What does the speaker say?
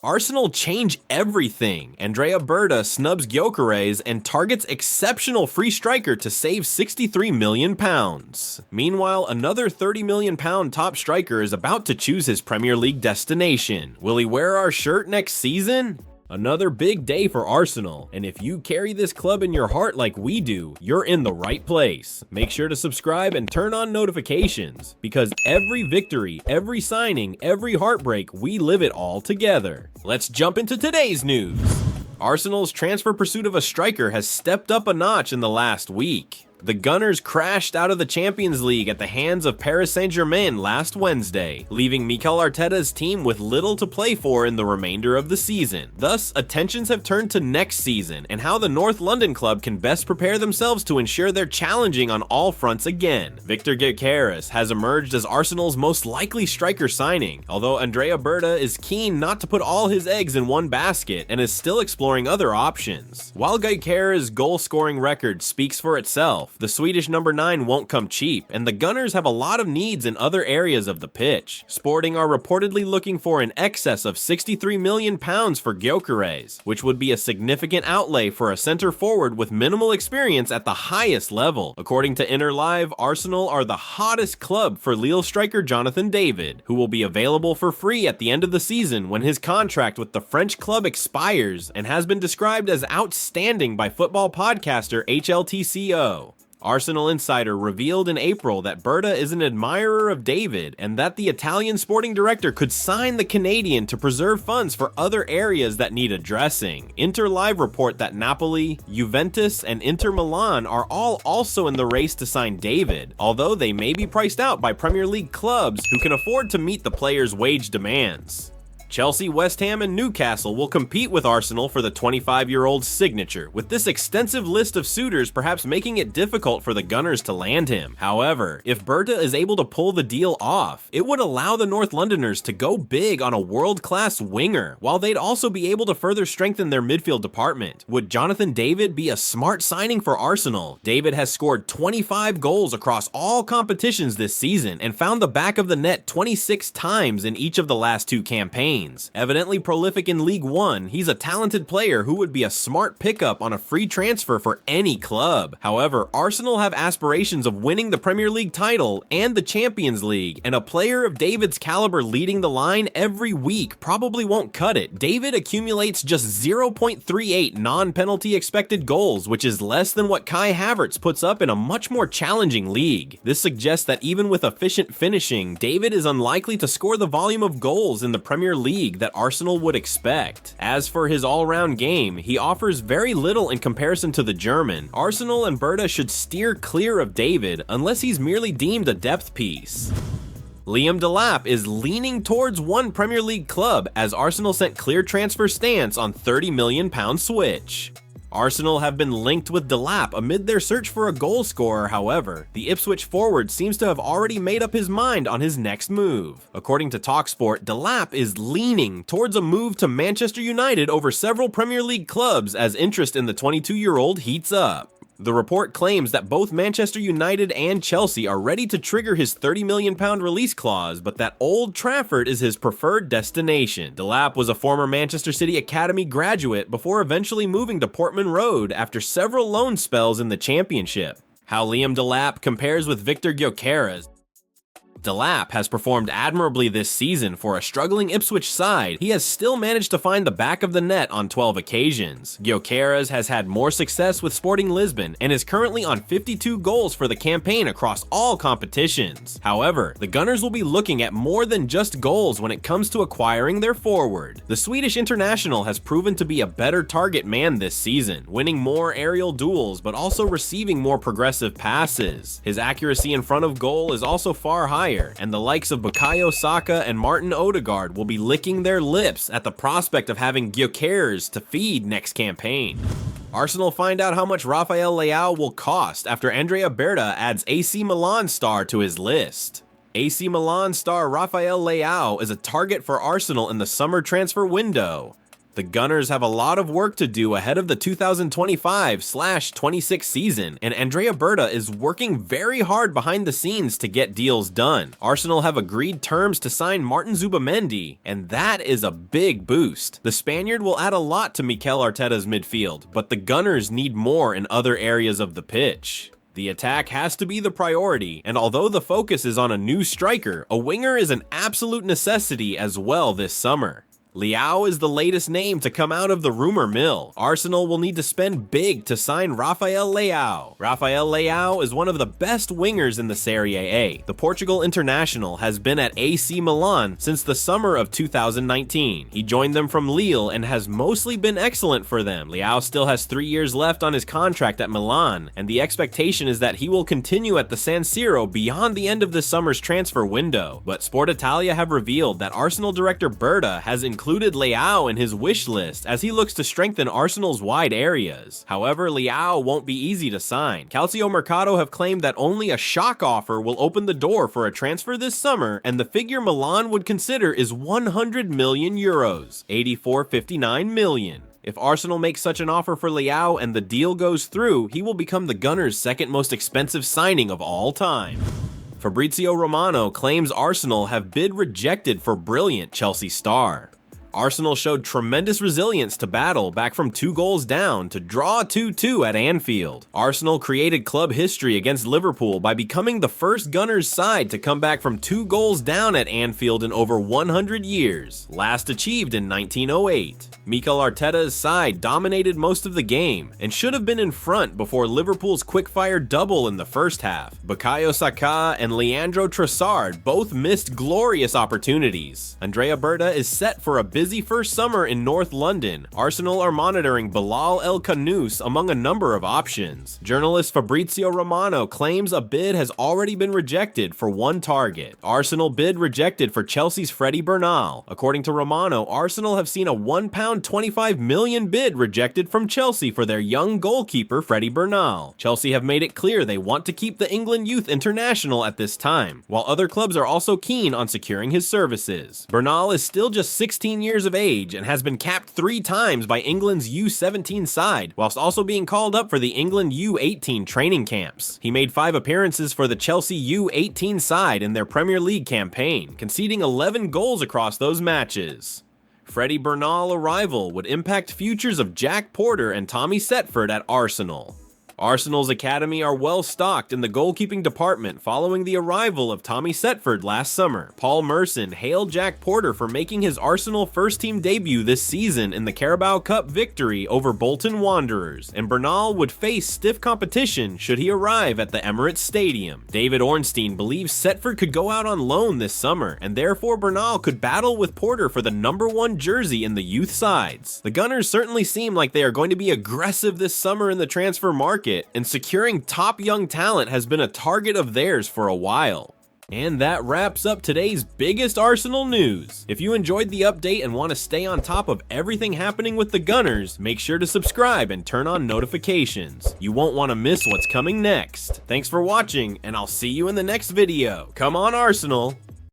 Arsenal change everything. Andrea Berta snubs Gyökeres and targets exceptional free striker to save £63 million. Meanwhile, another £30 million top striker is about to choose his Premier League destination. Will he wear our shirt next season? Another big day for Arsenal, and if you carry this club in your heart like we do, you're in the right place. Make sure to subscribe and turn on notifications, because every victory, every signing, every heartbreak, we live it all together. Let's jump into today's news. Arsenal's transfer pursuit of a striker has stepped up a notch in the last week. The Gunners crashed out of the Champions League at the hands of Paris Saint-Germain last Wednesday, leaving Mikel Arteta's team with little to play for in the remainder of the season. Thus, attentions have turned to next season and how the North London club can best prepare themselves to ensure they're challenging on all fronts again. Viktor Gyokeres has emerged as Arsenal's most likely striker signing, although Andrea Berta is keen not to put all his eggs in one basket and is still exploring other options. While Gyökeres' goal-scoring record speaks for itself, the Swedish number 9 won't come cheap, and the Gunners have a lot of needs in other areas of the pitch. Sporting are reportedly looking for an excess of £63 million for Gyökeres, which would be a significant outlay for a center forward with minimal experience at the highest level. According to Inter Live, Arsenal are the hottest club for Lille striker Jonathan David, who will be available for free at the end of the season when his contract with the French club expires, and has been described as outstanding by football podcaster HLTCO. Arsenal Insider revealed in April that Berta is an admirer of David and that the Italian sporting director could sign the Canadian to preserve funds for other areas that need addressing. Inter Live report that Napoli, Juventus, and Inter Milan are all also in the race to sign David, although they may be priced out by Premier League clubs who can afford to meet the player's wage demands. Chelsea, West Ham, and Newcastle will compete with Arsenal for the 25-year-old's signature, with this extensive list of suitors perhaps making it difficult for the Gunners to land him. However, if Berta is able to pull the deal off, it would allow the North Londoners to go big on a world-class winger, while they'd also be able to further strengthen their midfield department. Would Jonathan David be a smart signing for Arsenal? David has scored 25 goals across all competitions this season and found the back of the net 26 times in each of the last 2 campaigns. Evidently prolific in League One, he's a talented player who would be a smart pickup on a free transfer for any club. However, Arsenal have aspirations of winning the Premier League title and the Champions League, and a player of David's caliber leading the line every week probably won't cut it. David accumulates just 0.38 non-penalty expected goals, which is less than what Kai Havertz puts up in a much more challenging league. This suggests that even with efficient finishing, David is unlikely to score the volume of goals in the Premier League that Arsenal would expect. As for his all-round game, he offers very little in comparison to the German. Arsenal and Berta should steer clear of David unless he's merely deemed a depth piece. Liam Delap is leaning towards one Premier League club as Arsenal sent clear transfer stance on £30 million switch. Arsenal have been linked with Delap amid their search for a goal scorer. However, the Ipswich forward seems to have already made up his mind on his next move. According to TalkSport, Delap is leaning towards a move to Manchester United over several Premier League clubs as interest in the 22-year-old heats up. The report claims that both Manchester United and Chelsea are ready to trigger his £30 million release clause, but that Old Trafford is his preferred destination. Delap was a former Manchester City Academy graduate before eventually moving to Portman Road after several loan spells in the Championship. How Liam Delap compares with Viktor Gyokeres. Delap has performed admirably this season for a struggling Ipswich side. He has still managed to find the back of the net on 12 occasions. Gyökeres has had more success with Sporting Lisbon and is currently on 52 goals for the campaign across all competitions. However, the Gunners will be looking at more than just goals when it comes to acquiring their forward. The Swedish international has proven to be a better target man this season, winning more aerial duels but also receiving more progressive passes. His accuracy in front of goal is also far higher, and the likes of Bukayo Saka and Martin Odegaard will be licking their lips at the prospect of having Gyökeres to feed next campaign. Arsenal find out how much Rafael Leão will cost after Andrea Berta adds AC Milan star to his list. AC Milan star Rafael Leão is a target for Arsenal in the summer transfer window. The Gunners have a lot of work to do ahead of the 2025/26 season, and Andrea Berta is working very hard behind the scenes to get deals done. Arsenal have agreed terms to sign Martin Zubamendi, and that is a big boost. The Spaniard will add a lot to Mikel Arteta's midfield, but the Gunners need more in other areas of the pitch. The attack has to be the priority, and although the focus is on a new striker, a winger is an absolute necessity as well this summer. Leão is the latest name to come out of the rumor mill. Arsenal will need to spend big to sign Rafael Leão. Rafael Leão is one of the best wingers in the Serie A. The Portugal international has been at AC Milan since the summer of 2019. He joined them from Lille and has mostly been excellent for them. Leão still has 3 years left on his contract at Milan, and the expectation is that he will continue at the San Siro beyond the end of this summer's transfer window. But Sport Italia have revealed that Arsenal director Berta has included Leão in his wish list as he looks to strengthen Arsenal's wide areas. However, Leão won't be easy to sign. Calcio Mercato have claimed that only a shock offer will open the door for a transfer this summer, and the figure Milan would consider is 100 million euros, 84.59 million. If Arsenal makes such an offer for Leão and the deal goes through, he will become the Gunners' second most expensive signing of all time. Fabrizio Romano claims Arsenal have bid rejected for brilliant Chelsea star. Arsenal showed tremendous resilience to battle back from 2 goals down to draw 2-2 at Anfield. Arsenal created club history against Liverpool by becoming the first Gunners side to come back from 2 goals down at Anfield in over 100 years, last achieved in 1908. Mikel Arteta's side dominated most of the game and should have been in front before Liverpool's quick-fire double in the first half. Bukayo Saka and Leandro Trossard both missed glorious opportunities. Andrea Berta is set for a busy first summer in North London. Arsenal are monitoring Bilal El Khanous among a number of options. Journalist Fabrizio Romano claims a bid has already been rejected for one target. Arsenal bid rejected for Chelsea's Freddie Bernal. According to Romano, Arsenal have seen a £1.25 million bid rejected from Chelsea for their young goalkeeper Freddie Bernal. Chelsea have made it clear they want to keep the England youth international at this time, while other clubs are also keen on securing his services. Bernal is still just 16 years of age and has been capped 3 times by England's U17 side, whilst also being called up for the England U18 training camps. He made 5 appearances for the Chelsea U18 side in their Premier League campaign, conceding 11 goals across those matches. Freddie Bernal arrival would impact futures of Jack Porter and Tommy Setford at Arsenal. Arsenal's academy are well stocked in the goalkeeping department following the arrival of Tommy Setford last summer. Paul Merson hailed Jack Porter for making his Arsenal first-team debut this season in the Carabao Cup victory over Bolton Wanderers, and Bernal would face stiff competition should he arrive at the Emirates Stadium. David Ornstein believes Setford could go out on loan this summer, and therefore Bernal could battle with Porter for the #1 jersey in the youth sides. The Gunners certainly seem like they are going to be aggressive this summer in the transfer market, and securing top young talent has been a target of theirs for a while. And that wraps up today's biggest Arsenal news. If you enjoyed the update and want to stay on top of everything happening with the Gunners, make sure to subscribe and turn on notifications. You won't want to miss what's coming next. Thanks for watching, and I'll see you in the next video. Come on, Arsenal!